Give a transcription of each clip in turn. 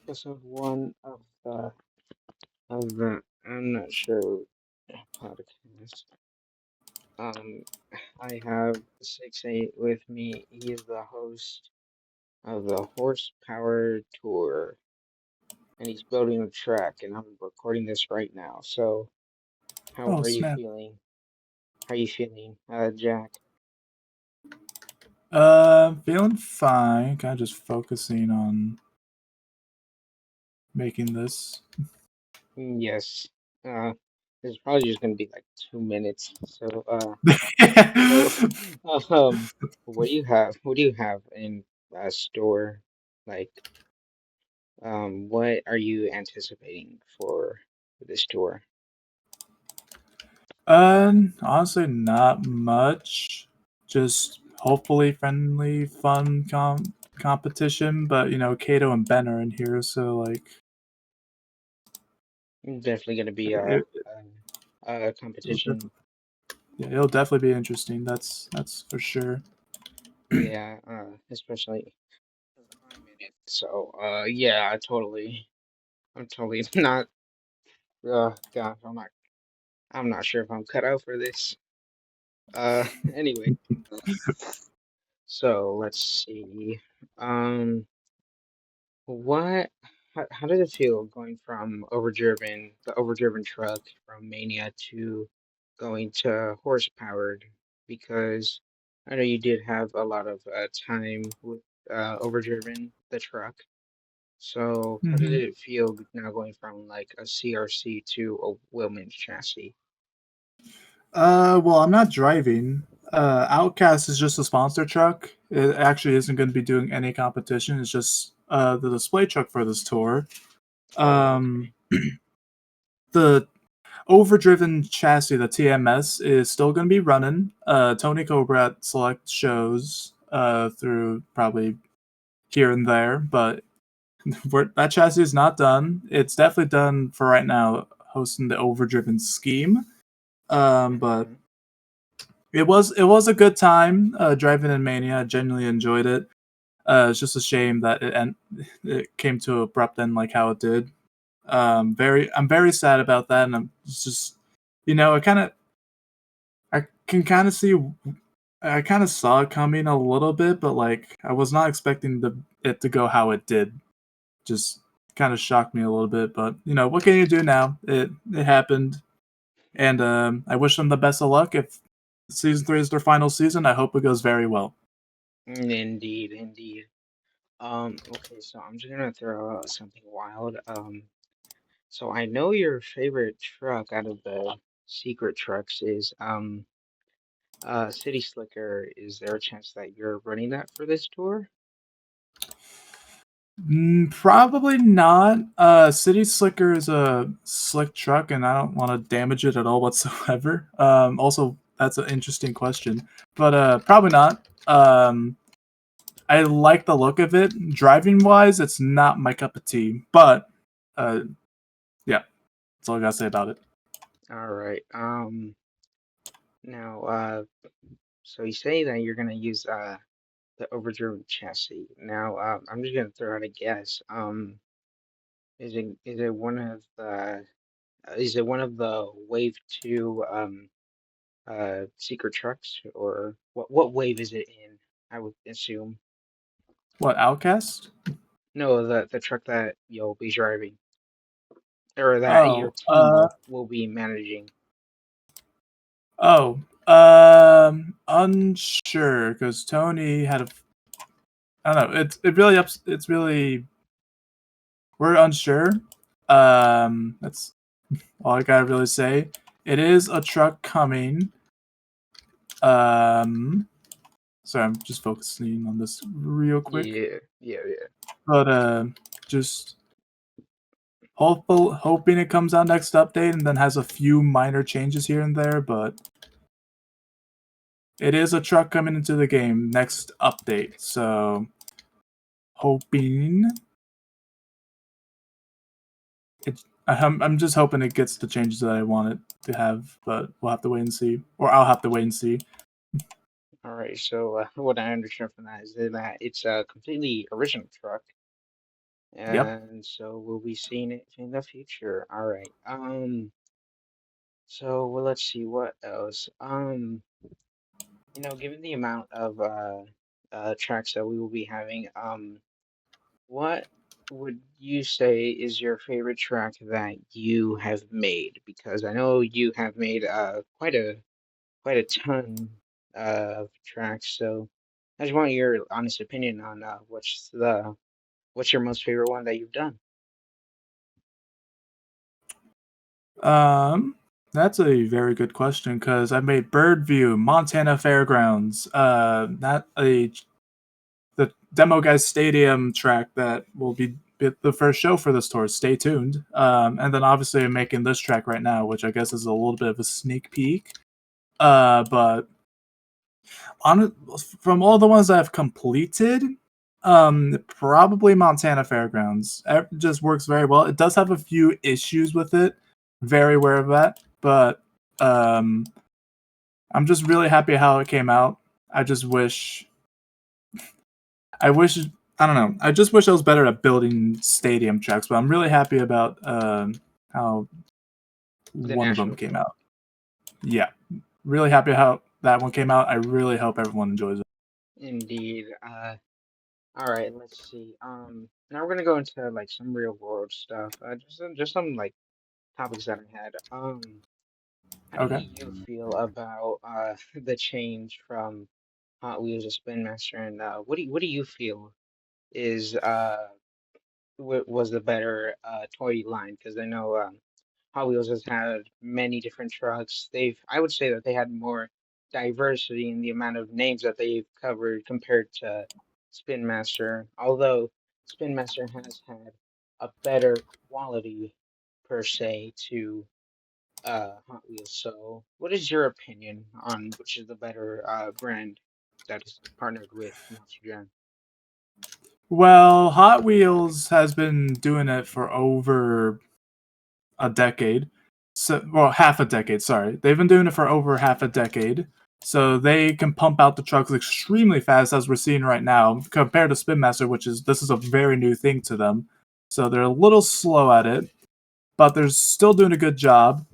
episode one of the I'm not sure podcast. Um, I have 6-8 with me. He is the host of the Horsepower Tour, and he's building a track, and I'm recording this right now. So, how Oh are you snap. feeling? How are you feeling, Jack? Feeling fine. Kind of just focusing on making this. Yes. Uh, this is probably just gonna be like 2 minutes. So, um, what do you have? What do you have in a store? Like, what are you anticipating for this tour? Honestly, not much. Just hopefully friendly, fun competition. But Kato and Ben are in here, so Definitely gonna be it, a it'll, competition. yeah, it'll definitely be interesting. That's for sure. Yeah, especially 'cause I'm in it. So, yeah, I'm totally not. God, I'm not sure if I'm cut out for this. Anyway, so let's see. Um. What? How did it feel going from the overdriven truck from Mania to going to horse-powered? Because I know you did have a lot of time with overdriven the truck. So how did hmm it feel now going from like a CRC to a Willmans chassis? Well, I'm not driving. Outcast is just a sponsor truck. It actually isn't going to be doing any competition. It's just the display truck for this tour. Oh, Um, okay. the overdriven chassis, the TMS, is still going to be running. Tony Cobra at select shows through probably here and there, but that chassis is not done. It's definitely done for right now, hosting the overdriven scheme. But Mm-hmm. it was a good time driving in Mania. I genuinely enjoyed it. It's just a shame that it came to an abrupt end like how it did. I'm very sad about that, and I'm just I can kind of see I kind of saw it coming a little bit, but I was not expecting it to go how it did. Just kind of shocked me a little bit, but what can you do now? It happened, and I wish them the best of luck. If season 3 is their final season, I hope it goes very well. Indeed, indeed. Okay, so I'm just gonna throw out something wild. So I know your favorite truck out of the secret trucks is City Slicker. Is there a chance that you're running that for this tour? Probably not. City Slicker is a slick truck, and I don't want to damage it at all whatsoever. Also, that's an interesting question, but probably not. I like the look of it. Driving wise, it's not my cup of tea, but uh, yeah, that's all I gotta say about it. All right. Now so you say that you're gonna use the overdriven chassis. Now I'm just gonna throw out a guess. Is it one of the Wave 2 secret trucks, or what wave is it in? I would assume. What Outcast? No, the truck that you'll be driving, or that your Oh, team will be managing. oh, unsure because Tony had a. I don't know. It's really we're unsure. That's all I gotta really say. It is a truck coming. Um, sorry, I'm just focusing on this real quick. Yeah, yeah, yeah. But just hoping it comes out next update and then has a few minor changes here and there. But it is a truck coming into the game next update, so hoping it. I'm just hoping it gets the changes that I want it to have, but we'll have to wait and see, or I'll have to wait and see. All right. So what I understand from that is that it's a completely original truck, Yep. and so we'll be seeing it in the future. All right. So well, let's see what else. Given the amount of tracks that we will be having, what would you say is your favorite track that you have made? Because I know you have made quite a ton of tracks. So I just want your honest opinion on what's your most favorite one that you've done. Um, that's a very good question because I made Birdview, Montana Fairgrounds, that a the Demo Guys Stadium track that will be the first show for this tour. Stay tuned. And then obviously I'm making this track right now, which I guess is a little bit of a sneak peek. But on from all the ones I've completed, probably Montana Fairgrounds. It just works very well. It does have a few issues with it, very aware of that, but um, I'm just really happy how it came out. I just wish, I wish, I don't know. I just wish I was better at building stadium tracks, but I'm really happy about how The one of them national came tour. out. Yeah, really happy how that one came out. I really hope everyone enjoys it. Indeed. All right, let's see. Now we're gonna go into like some real world stuff. Just some like topics that I had. How do Okay. you feel about the change from Hot Wheels to Spin Master, and what do you feel is was the better toy line? Because I know Hot Wheels has had many different trucks. I would say that they had more diversity in the amount of names that they've covered compared to Spin Master. Although Spin Master has had a better quality per se to Hot Wheels. So, what is your opinion on which is the better brand that is partnered with Monster Jam? Well, Hot Wheels has been doing it for over a decade. So, well, half a decade, sorry. They've been doing it for over half a decade. So they can pump out the trucks extremely fast, as we're seeing right now, compared to Spin Master, which is this is a very new thing to them. So they're a little slow at it, but they're still doing a good job.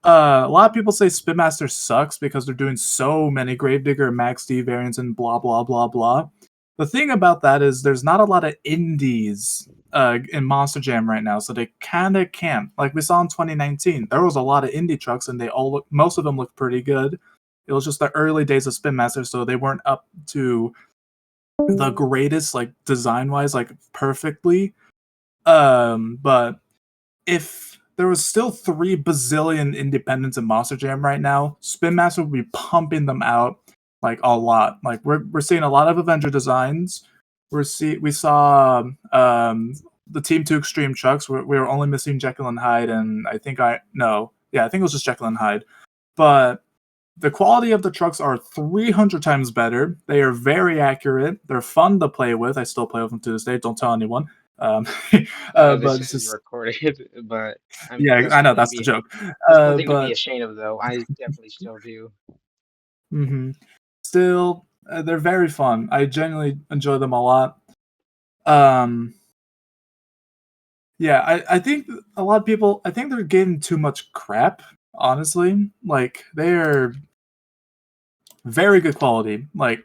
A lot of people say Spin Master sucks because they're doing so many Gravedigger and Max D variants and blah blah blah blah. The thing about that is there's not a lot of indies in Monster Jam right now, so they kind of can't. Like we saw in 2019, there was a lot of indie trucks, and most of them looked pretty good. It was just the early days of Spin Master, so they weren't up to the greatest, like design wise, like perfectly. But if there was still 3 bazillion independents in Monster Jam right now, Spin Master would be pumping them out like a lot. Like we're seeing a lot of Avenger designs. We saw the Team Two Extreme trucks. We were only missing Jekyll and Hyde, and I think it was just Jekyll and Hyde. But the quality of the trucks are 300 times better. They are very accurate. They're fun to play with. I still play with them to this day. Don't tell anyone. Um, This but it's is just recorded, but yeah, that's I know nothing to that's the be joke. that's nothing to be But ashamed of, though. I definitely still do. mhm. Still, they're very fun. I genuinely enjoy them a lot. Um, yeah, I think a lot of people, I think they're getting too much crap. Honestly, like they are very good quality. Like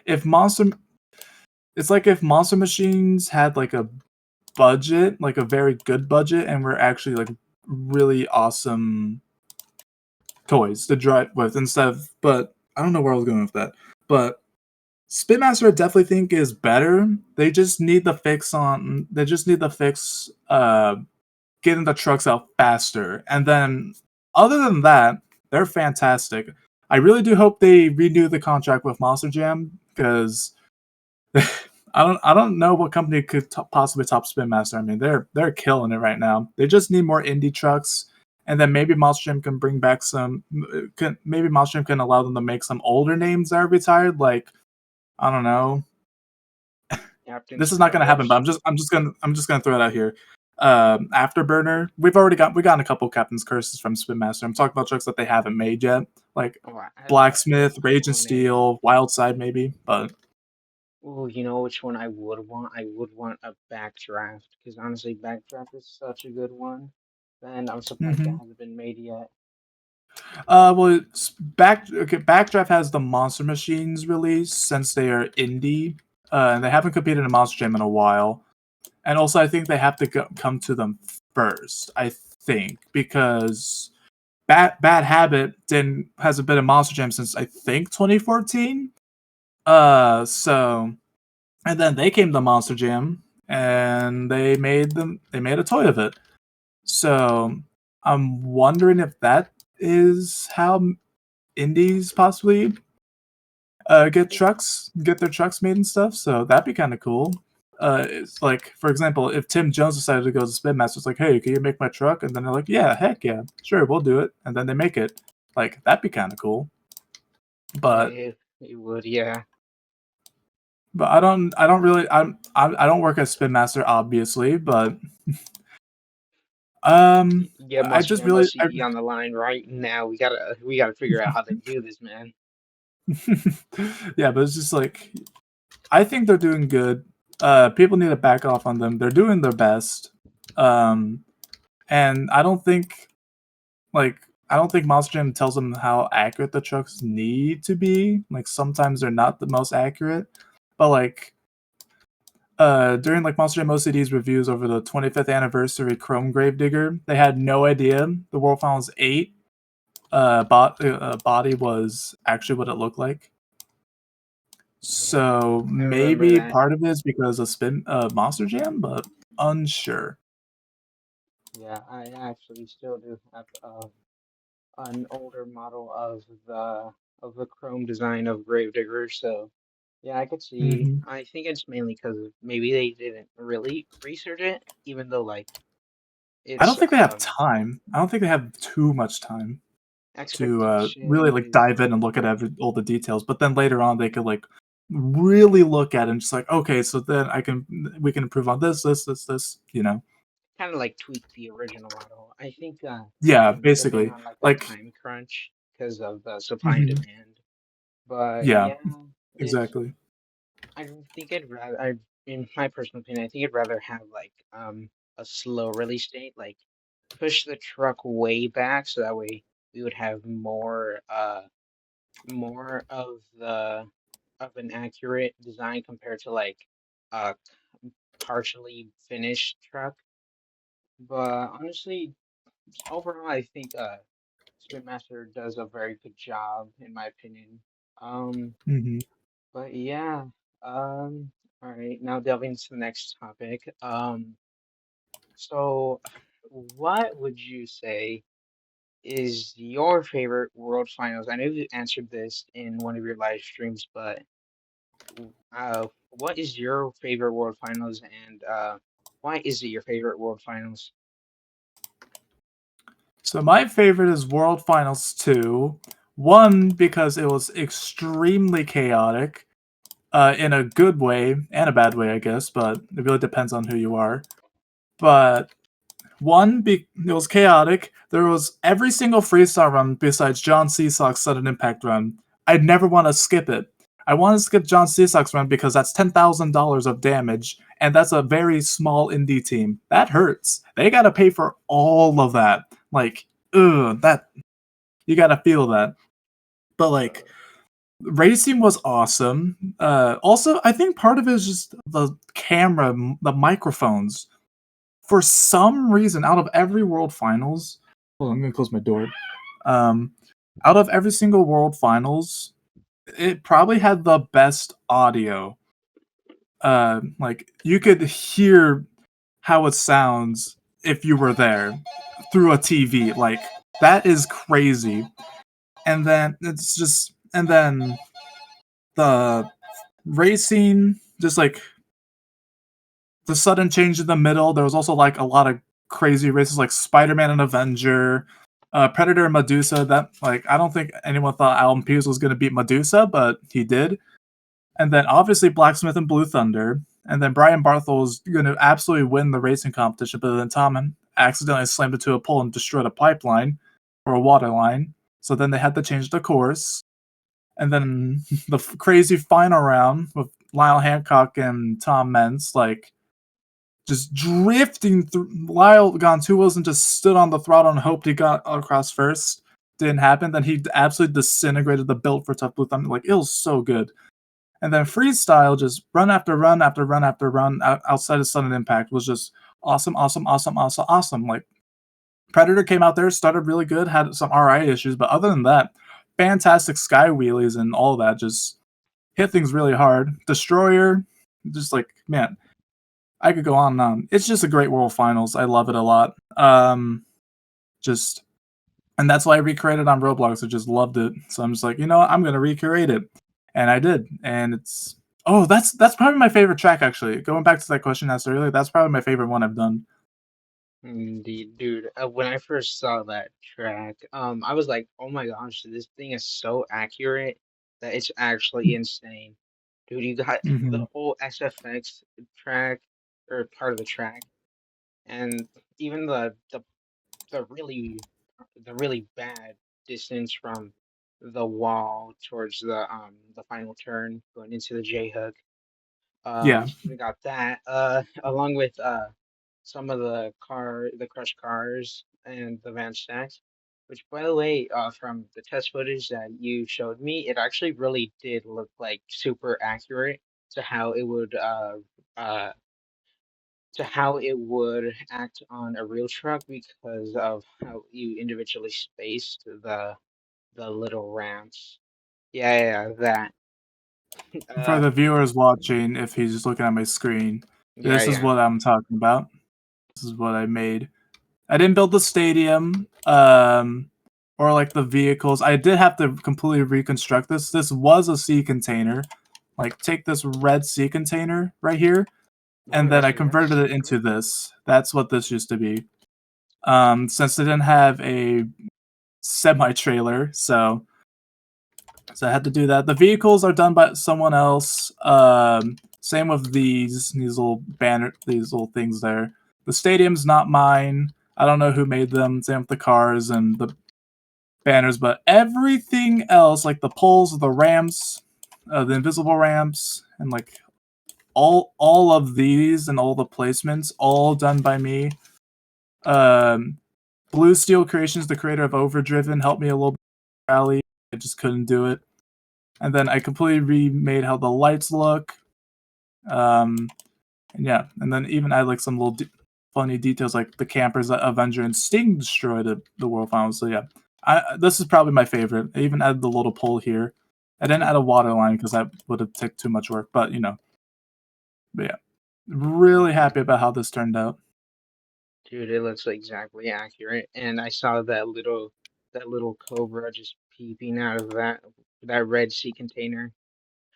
if Monster, it's like if Monster Machines had like a budget, like a very good budget, and were actually like really awesome toys to drive with instead of. But I don't know where I was going with that. But Spin Master, I definitely think is better. They just need the fix on. They just need the fix. Getting the trucks out faster, and then other than that, they're fantastic. I really do hope they renew the contract with Monster Jam because I don't know what company could possibly top Spin Master. I mean, they're killing it right now. They just need more indie trucks, and then maybe Monster Jam can bring back maybe Monster Jam can allow them to make some older names that are retired. Like I don't know. Captain's This is not going to happen, but Curse. I'm just gonna throw it out here. Afterburner, we gotten a couple Captain's Curses from Spin Master. I'm talking about trucks that they haven't made yet, like Oh, Blacksmith, that's a Rage and cool name. Steel, Wildside, maybe, but. Oh, you know which one I would want? I would want a backdraft because honestly, backdraft is such a good one. And I'm surprised that Hmm. hasn't been made yet. Well, Backdraft has the Monster Machines release since they are indie, and they haven't competed in Monster Jam in a while. And also, I think they have to come to them first. I think because Bad Habit didn't hasn't been in Monster Jam since I think 2014. So and then they came to Monster Jam and they made a toy of it. So I'm wondering if that is how indies possibly I get their trucks made and stuff. So that'd be kind of cool. It's like, for example, if Tim Jones decided to go to Spin Master, it's like, hey, can you make my truck? And then they're like, yeah, heck yeah, sure, we'll do it. And then they make it. Like that'd be kind of cool. But it would, yeah. I don't really I don't work at Spin Master obviously, but Yeah, I Monster just Jam really OCD on the line right now. We gotta figure out how to do this, man. yeah, but it's just like I think they're doing good. People need to back off on them. They're doing their best. Um, and like I don't think Monster Jam tells them how accurate the trucks need to be. Like sometimes they're not the most accurate, but like during like Monster Jam OCD's reviews over the 25th anniversary Chrome Gravedigger, they had no idea the World Finals 8 body was actually what it looked like. Yeah, So I remember maybe that. part of it is because of Spin Monster Jam, but unsure. Yeah, I actually still do have an older model of the chrome design of Gravedigger, so yeah, I could see. Hmm. I think it's mainly because maybe they didn't really research it, even though like I don't it's think they have time. I don't think they have too much time to expectation really like is dive in and look at all the details. But then later on, they could like really look at it and just like, okay, so then we can improve on this. You know? kind of like tweak the original model. I think Yeah, it might have been basically. on like a Like, time crunch because of the supply and mhm, demand. But yeah, yeah, it's exactly. I think in my personal opinion, I think I'd rather have like a slow release date, like push the truck way back so that way we would have more of an accurate design compared to like a partially finished truck. But honestly, overall, I think Spin Master does a very good job, in my opinion. Um, Hmm. but yeah, all right, now delving into the next topic. So what would you say is your favorite World Finals? I know you answered this in one of your live streams, but what is your favorite World Finals, and why is it your favorite World Finals? So my favorite is World Finals 2. One, because it was extremely chaotic, in a good way and a bad way, I guess, but it really depends on who you are. But it was chaotic. There was every single freestyle run besides John Seesock's sudden impact run. I'd never want to skip it. I want to skip John Seesock's run because that's $10,000 of damage, and that's a very small indie team. That hurts. They gotta pay for all of that. Like, ugh, that you gotta feel that. But like, racing was awesome. Also, I think part of it is just the camera, the microphones. For some reason, out of every World Finals, hold on, I'm gonna close my door. Um, out of every single World Finals, it probably had the best audio. Like you could hear how it sounds if you were there through a TV. Like that is crazy. And then the racing, just like the sudden change in the middle. There was also like a lot of crazy races like Spider-Man and Avenger, Predator and Medusa. That like I don't think anyone thought Alan Pearce was going to beat Medusa, but he did. And then obviously Blacksmith and Blue Thunder. And then Brian Barthel was going to absolutely win the racing competition, but then Tom accidentally slammed into a pole and destroyed a pipeline or a water line. So then they had to change the course. And then the crazy final round with Lyle Hancock and Tom Mentz, like just drifting through. Lyle got two wheels and just stood on the throttle and hoped he got across first. Didn't happen. Then he absolutely disintegrated the build for Tough Blue Thunder. Like it was so good. And then freestyle, just run after run after run after run outside of sudden impact was just awesome, awesome, awesome, awesome, awesome. Like Predator came out there, started really good, had some RI issues, but other than that, fantastic sky wheelies and all that. Just hit things really hard. Destroyer, just like man, I could go on and on. It's just a great World Finals. I love it a lot. Just and that's why I recreated on Roblox. I just loved it. So I'm just like, you know what? I'm gonna recreate it, and I did. And it's that's probably my favorite track actually. Going back to that question asked earlier, that's probably my favorite one I've done. Indeed, dude. When I first saw that track, I was like, "Oh my gosh, this thing is so accurate that it's actually insane." Dude, you got Hmm. the whole SFX track or part of the track, and even the really the really bad distance from the wall towards the final turn going into the J hook. Yeah, We got that, along with some of the crushed cars and the van stacks. Which, by the way, from the test footage that you showed me, it actually really did look like super accurate to how it would uh to how it would act on a real truck because of how you individually spaced the little ramps. Yeah, yeah, yeah, that. for Uh, the viewers watching, if he's just looking at my screen, yeah, this is yeah. what I'm talking about. This is what I made. I didn't build the stadium, or like the vehicles. I did have to completely reconstruct this. This was a sea container. Like take this red sea container right here, Oh and my then gosh, I that is converted it so into cool. this. That's what this used to be. Since they didn't have a semi trailer, so I had to do that. The vehicles are done by someone else. Same with these little these little things there. The stadium's not mine. I don't know who made them. Same with the cars and the banners, but everything else, like the poles, the ramps, the invisible ramps, and like all of these and all the placements, all done by me. Um, Blue Steel Creations, the creator of Overdriven, helped me a little bit. Rally, I just couldn't do it. And then I completely remade how the lights look. Um, and yeah, and then even add like some little funny details, like the campers that Avenger and Sting destroyed the World Finals. So yeah, this is probably my favorite. I even added the little pole here. I didn't add a water line because that would have taken too much work, but you know, but yeah, really Dude, happy about how this turned out. dude, it looks exactly accurate. And I saw that little cobra just peeping out of that red sea container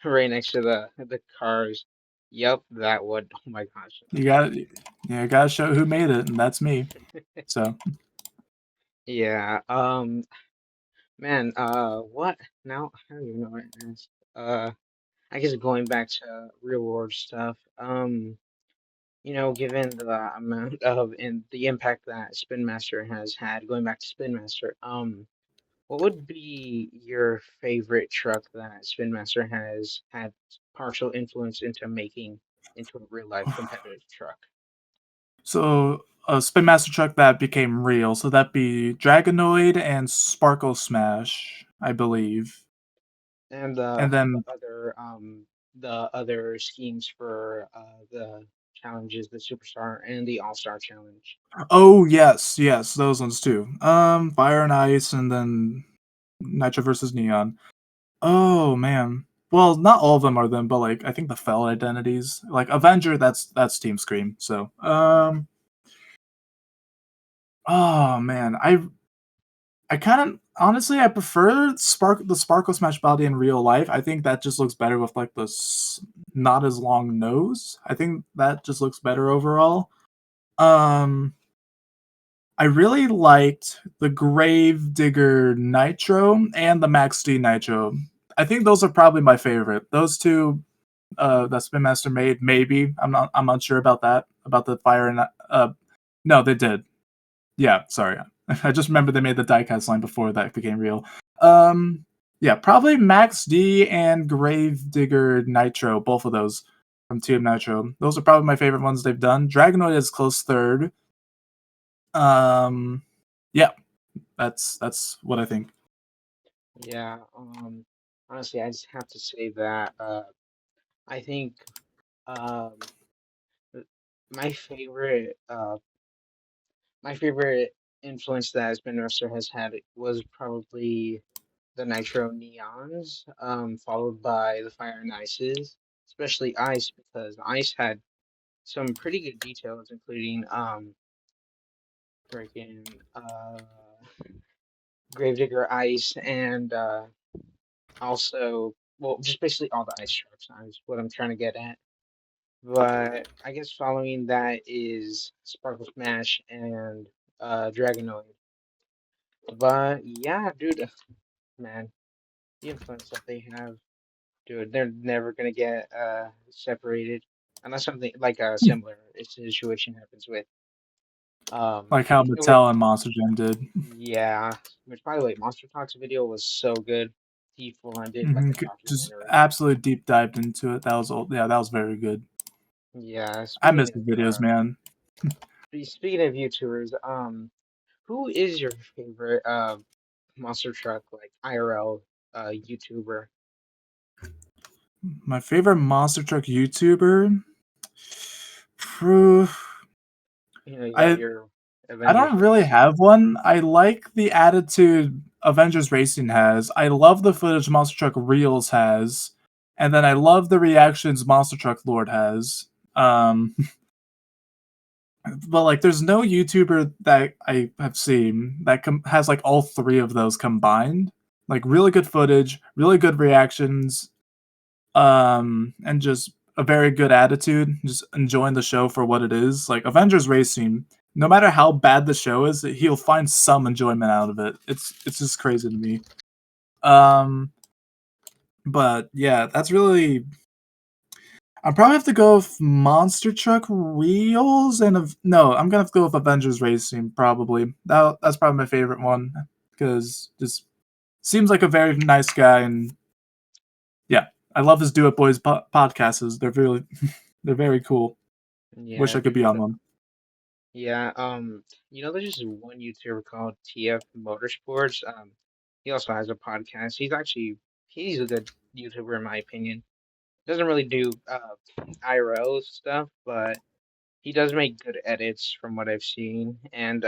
right next to the cars. Yep, that would. Oh my gosh. You got, yeah, you got to show who made it, and that's me. So Yeah. Man. What? Now I don't even know what to ask. I guess going back to real world stuff. Given the amount of and the impact that Spin Master has had, going back to Spin Master, what would be your favorite truck that Spin Master has had partial influence into making into a real life competitive truck? so a Spin Master truck that became real. So that'd be Dragonoid and Sparkle Smash, I believe. And And then the other schemes for the challenges, the Superstar and the All-Star Challenge. oh yes, yes, those ones too. Fire and Ice, and then Nitro versus Neon. Oh man. Well, not all of them are them, but like I think the Fell identities, like Avenger, that's Team Scream. So, oh man, I kind of honestly I prefer the Sparkle Smash body in real life. I think that just looks better with like the not as long nose. I think that just looks better overall. Um, I really liked the Grave Digger Nitro and the Max D Nitro. I think those are probably my favorite. Those two that Spin Master made, maybe. I'm unsure about that. About the fire and no, they did. Yeah, sorry. I just remember they made the diecast line before that became real. Um Yeah, probably Max D and Gravedigger Nitro, both of those from Team Nitro. Those are probably my favorite ones they've done. Dragonoid is close third. Um, yeah, that's what I think. Yeah, honestly, I just have to say that I think um th- my favorite my favorite influence that Spinoza has had was probably the Nitro Neons, followed by the Fire and Ices, especially Ice because Ice had some pretty good details, including freaking Gravedigger Ice and also well just basically all the ice trucks is what I'm trying to get at. But I guess following that is Sparkle Smash and Dragonoid. But yeah, dude, man, the influence that they have, dude, they're never gonna get separated unless something like a similar situation happens with Like how you know what? Mattel and Monster Jam did. Yeah, which by the way, Monster Talks video was so good. He full on did like a Just documentary. absolutely deep dived into it. That was old. Yeah, that was very good. Yeah, I miss the videos, man. speaking of YouTubers, who is your favorite monster truck like IRL YouTuber? My favorite monster truck YouTuber. Phew, You know, you got I your I Avengers don't really Racing. have one. I like the attitude Avengers Racing has. I love the footage Monster Truck Reels has, and then I love the reactions Monster Truck Lord has. Um, but like, there's no YouTuber that I have seen that has like all three of those combined. Like really good footage, really good reactions, and just a very good attitude, just enjoying the show for what it is. Like Avengers Racing, no matter how bad the show is, he'll find some enjoyment out of it. It's just crazy to me. Um, but yeah, that's really. I probably have to go with Monster Truck Wheels no, I'm gonna have to go with Avengers Racing probably. That's probably my favorite one because just seems like a very nice guy and yeah, I love his Do It Boys podcasts. They're really they're very cool. Wish Yeah, I could be dude. on one. Yeah, there's just one YouTuber called TF Motorsports. He also has a podcast. He's a good YouTuber in my opinion. Doesn't really do IRL stuff, but he does make good edits from what I've seen, and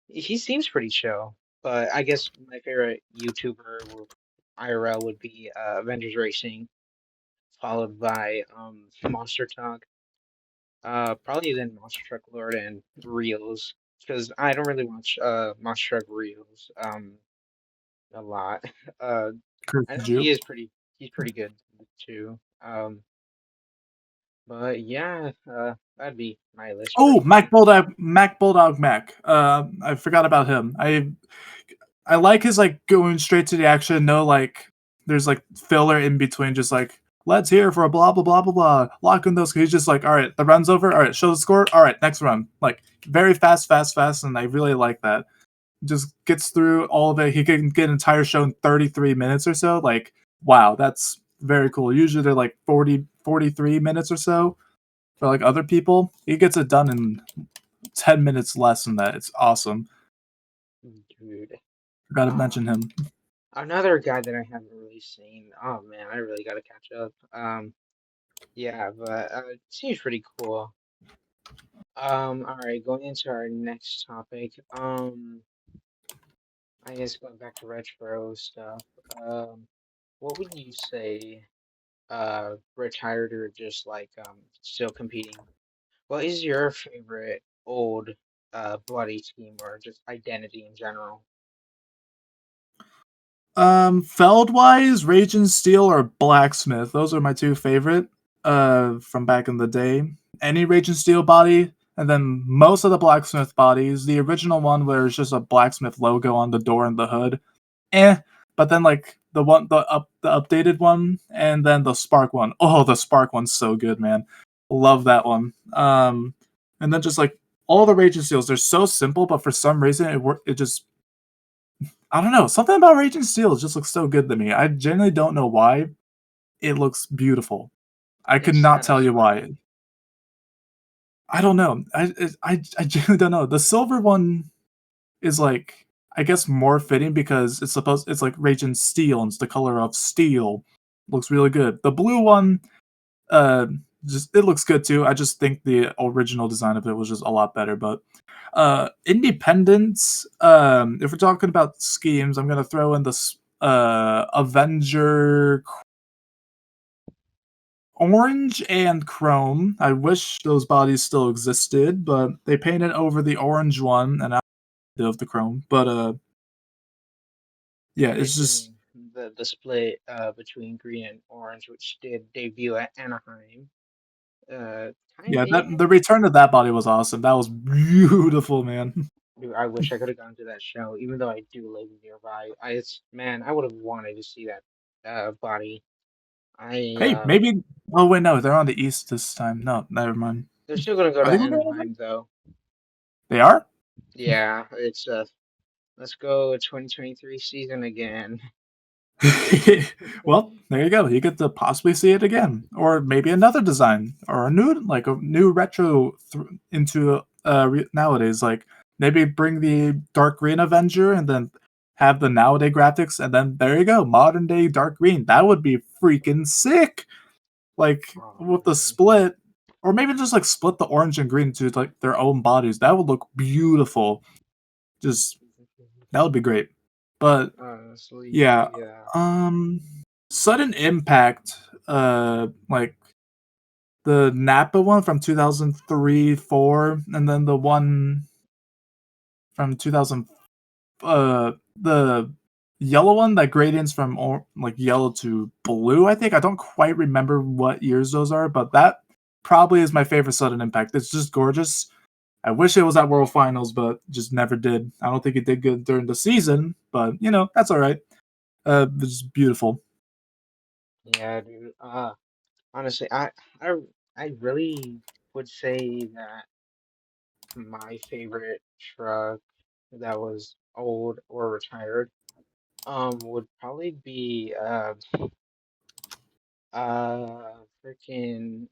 he seems pretty chill. But I guess my favorite YouTuber IRL would be Avengers Racing, followed by Monster Talk. Probably then Monster Truck Lord and Reels, because I don't really watch Monster Truck Reels a lot. Uh, Chris I know Ju. he's pretty good too. But yeah, that'd be my list for Oh, today. Mac Bulldog Mac. I forgot about him. I like his like going straight to the action. No, like there's like filler in between. Just like let's hear for a blah blah blah blah blah. Lock in those. He's just like, all right, the run's over. All right, show the score. All right, next run. Like very fast, fast, fast, and I really like that. Just gets through all of it. He can get an entire show in 33 minutes or so. Like wow, that's very cool. Usually they're like 43 minutes or so for like other people. He gets it done in 10 minutes less than that. It's awesome. Dude, Forgot to uh, mention him. another guy that I haven't really seen. Oh man, I really gotta catch up. Yeah, but it seems pretty cool. All right, going into our next topic. I guess going back to retro stuff. What would you say, retired or just like still competing? What is your favorite old bloody team or just identity in general? Feldwise, Raging Steel, or Blacksmith. Those are my two favorite from back in the day. Any Raging Steel body, and then most of the Blacksmith bodies. The original one where it's just a Blacksmith logo on the door and the hood. Eh. But then like the updated one, and then the Spark one. Oh, the Spark one's so good, man. Love that one. And then just like all the Raging Steels, they're so simple, but for some reason it just I don't know, something about Raging Steel just looks so good to me. I genuinely don't know why. It looks beautiful. I could It's not tell you why. satisfying. I don't know. I genuinely don't know. The silver one is like, I guess, more fitting because it's like Raging Steel and it's the color of steel. Looks really good. The blue one, uh, just it looks good too. I just think the original design of it was just a lot better. But Independence, if we're talking about schemes, I'm gonna throw in this Avenger Orange and Chrome. I wish those bodies still existed, but they painted over the orange one and out of the Chrome. But yeah, I'm it's just missing the split between green and orange, which did debut at Anaheim. Kind yeah, that yeah. the return of that body was awesome. That was beautiful, man. Dude, I wish I could have gone to that show, even though I do live nearby. Man, I would have wanted to see that body. I Hey, maybe. Oh wait, no, they're on the east this time. No, never mind. They're still gonna go Are to they going to Anaheim? Anaheim though. They are. Yeah, it's let's go 2023 season again. Well, there you go. You get to possibly see it again, or maybe another design, or a new retro into nowadays. Like maybe bring the dark green Avenger, and then have the nowadays graphics, and then there you go, modern day dark green. That would be freaking sick. Like Oh with the man. split, or maybe just like split the orange and green to like their own bodies. That would look beautiful. Just that would be great. But Honestly, yeah, yeah. um, sudden impact, like the Napa one from 2003, 4, and then the one from 2000, the yellow one that gradients from like yellow to blue. I think I don't quite remember what years those are, but that probably is my favorite sudden impact. It's just gorgeous. I wish it was at World Finals, but just never did. I don't think it did good during the season, but that's all right. It's beautiful. Yeah, dude. Honestly, I I really would say that my favorite truck that was old or retired would probably be freaking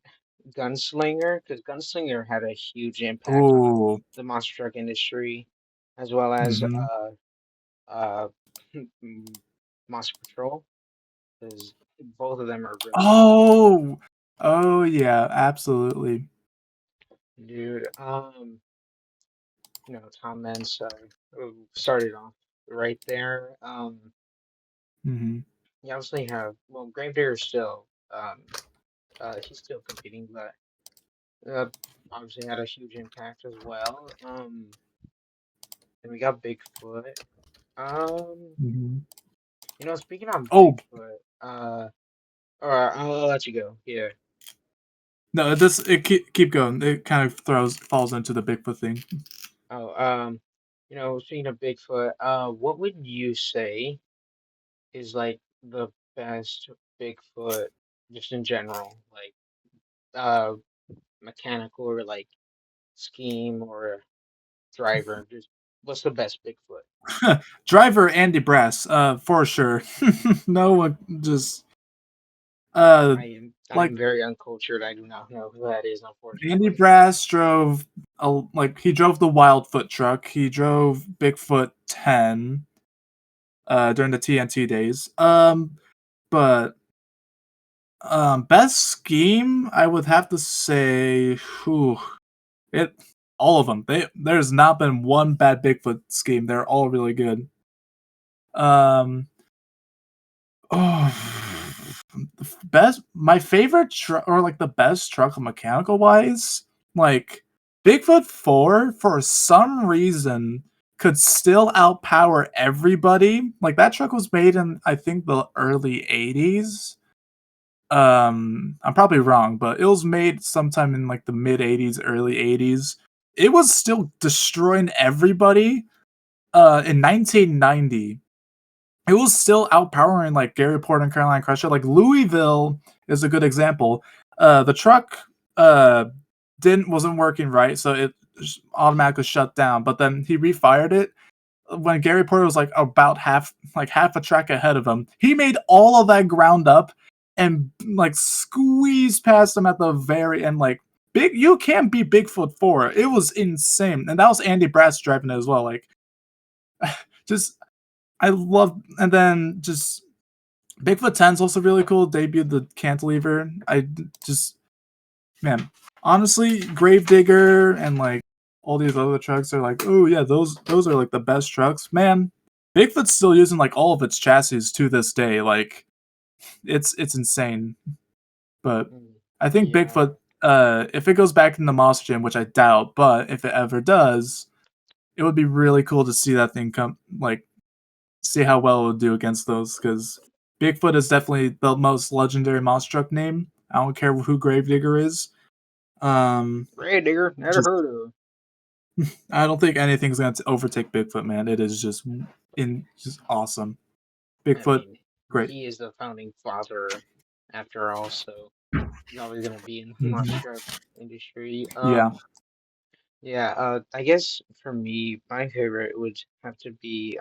Gunslinger, because Gunslinger had a huge impact on Oh, the monster truck industry, as well as mhm. uh Monster Patrol, because both of them are really good. Oh! Oh, yeah, absolutely. Dude, Tom Meents started off right there. Mhm, You obviously have, well, Gravedigger still, he's still competing, but uh, obviously had a huge impact as well. And we got Bigfoot. Um, mhm. Speaking on Oh, Bigfoot, or I'll let you go. Yeah. no, this it keep going. It kind of falls into the Bigfoot thing. Oh, speaking of Bigfoot, what would you say is like the best Bigfoot, just in general, like uh, mechanical or like scheme or driver? Just what's the best Bigfoot? Driver Andy Brass, for sure. No one just, uh, I like, am very uncultured. I do not know who that is, Andy unfortunately. Brass drove he drove the Wildfoot truck, he drove Bigfoot 10, during the TNT days. But best scheme, I would have to say, whew, it all of them. There's not been one bad Bigfoot scheme. They're all really good. Um, oh, best my favorite truck, or like the best truck mechanical wise, like Bigfoot 4 for some reason could still outpower everybody. Like that truck was made in, I think, the early 80s. I'm probably wrong, but it was made sometime in like the mid 80s, early 80s. It was still destroying everybody. In 1990, it was still outpowering like Gary Porter and Caroline Crusher. Like Louisville is a good example. The truck uh didn't wasn't working right, so it automatically shut down. But then he refired it. when Gary Porter was like about half a track ahead of him, he made all of that ground up and like squeezed past him at the very end. Like you can't beat Bigfoot 4. It was insane, and that was Andy Brass driving it as well. Like just I love, and then just Bigfoot 10 is also really cool. Debuted the cantilever. I just man, honestly, Gravedigger and like all these other trucks are like, oh yeah, those are like the best trucks. Man, Bigfoot's still using like all of its chassis to this day. Like it's insane. But Mm, I think yeah, Bigfoot, if it goes back in the Monster Jam, which I doubt, but if it ever does, it would be really cool to see that thing come like see how well it would do against those because Bigfoot is definitely the most legendary monster truck name. I don't care who Gravedigger is. Um, Red Digger, never just heard of. I don't think anything's going to overtake Bigfoot, man. It is just awesome. I Bigfoot, mean, great. he is the founding father, after all, so he's always gonna be in the Hmm. monster truck industry. Yeah. Yeah. I guess for me, my favorite would have to be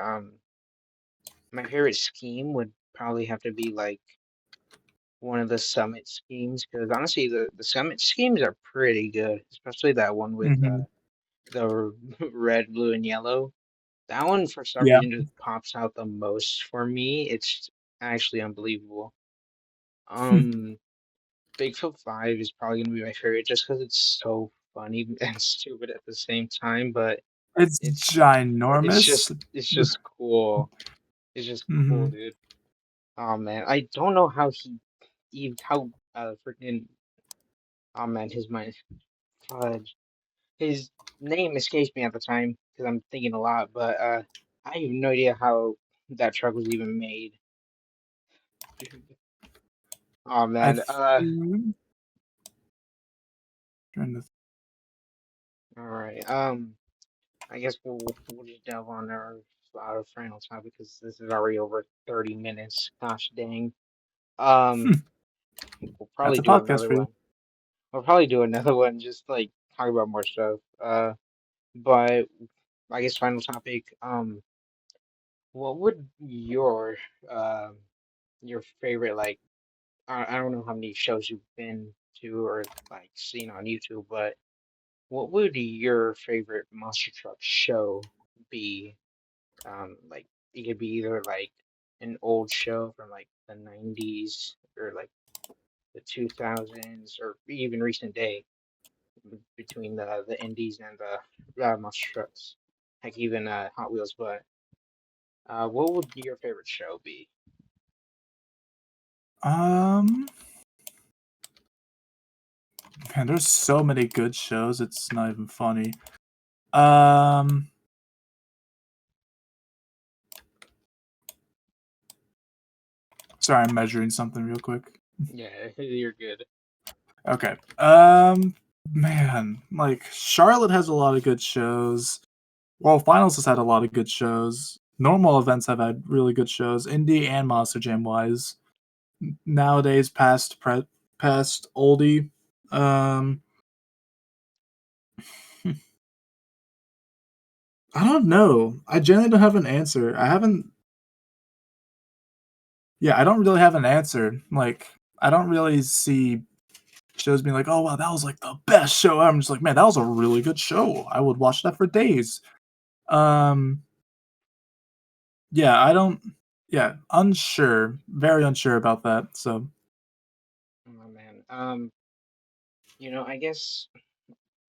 my favorite scheme would probably have to be like one of the summit schemes because honestly, the summit schemes are pretty good, especially that one with Hmm. the red, blue, and yellow. That one, for some Yeah. reason, just pops out the most for me. It's actually unbelievable. Um, Bigfoot 5 is probably gonna be my favorite just because it's so funny and stupid at the same time, but It's it's ginormous. it's just cool. It's just cool, Hmm. dude. Oh man, I don't know how how freaking oh man, his mind fudge. His name escapes me at the time because I'm thinking a lot, but I have no idea how that truck was even made. Oh I man. think, trying to, All right. I guess we'll just delve on our final topic because this is already over 30 minutes. Gosh dang. Um, we'll that's probably a do podcast another for you. one. We'll probably do another one, just like talk about more stuff. But I guess final topic. What would um your favorite like I don't know how many shows you've been to or like seen on YouTube, but what would your favorite monster truck show be? Like it could be either like an old show from like the 90s or like the 2000s or even recent day between the indies and the monster trucks, like even Hot Wheels. But what would your favorite show be? Um, man, there's so many good shows. It's not even funny. Um, sorry, I'm measuring something real quick. Yeah, you're good. Okay. Man, like Charlotte has a lot of good shows. Well, Finals has had a lot of good shows. Normal events have had really good shows, indie and Monster Jam wise. Nowadays, past oldie. Um, I don't know. I generally don't have an answer. I haven't. Yeah, I don't really have an answer. Like, I don't really see shows being like, "Oh wow, that was like the best show." I'm just like, man, that was a really good show. I would watch that for days. Um, yeah, I don't. Yeah, unsure. Very unsure about that. So, Oh man. I guess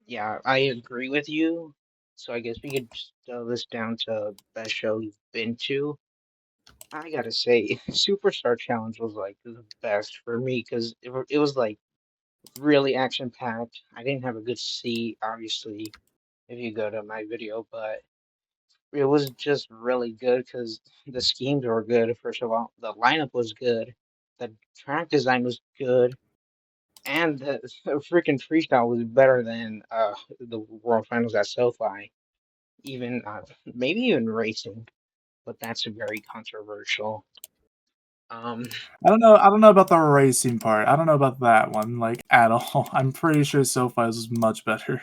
yeah, I agree with you. So I guess we could distill this down to best show you've been to. I gotta say, Superstar Challenge was like the best for me because it was like really action packed. I didn't have a good seat, obviously, if you go to my video, but it was just really good because the schemes were good. First of all, the lineup was good, the track design was good, and the freaking freestyle was better than the World Finals at SoFi. Even maybe even racing, but that's very controversial. Um, I don't know. I don't know about the racing part. I don't know about that one, like at all. I'm pretty sure SoFi's was much better.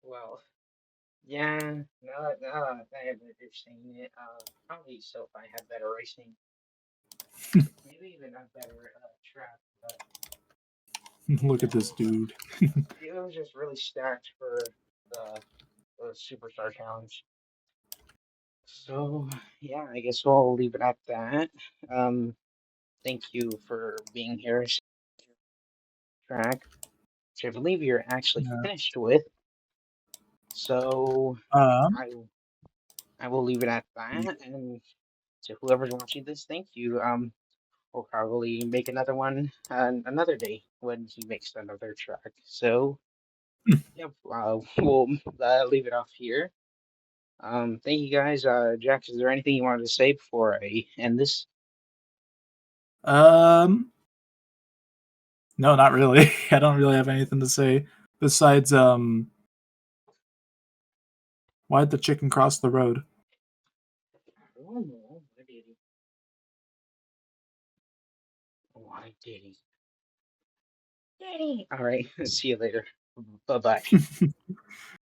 well. Yeah, no, I have you're saying it. Probably SoFi had better racing, maybe even a better track, but Look at this no, dude. it was just really stacked for the the Superstar Challenge. So yeah, I guess we'll leave it at that. Um, thank you for being here, track, which I believe you're actually Yeah. finished with. So Um, I I will leave it at that, and to whoever's watching this, thank you. We'll probably make another one another day when he makes another track. So yeah, we'll leave it off here. Thank you guys. Jack, is there anything you wanted to say before I end this? um, no, not really. I don't really have anything to say besides why'd the chicken cross the road? Oh no, why did he? Why did he? Did he? All right, see you later. Bye bye.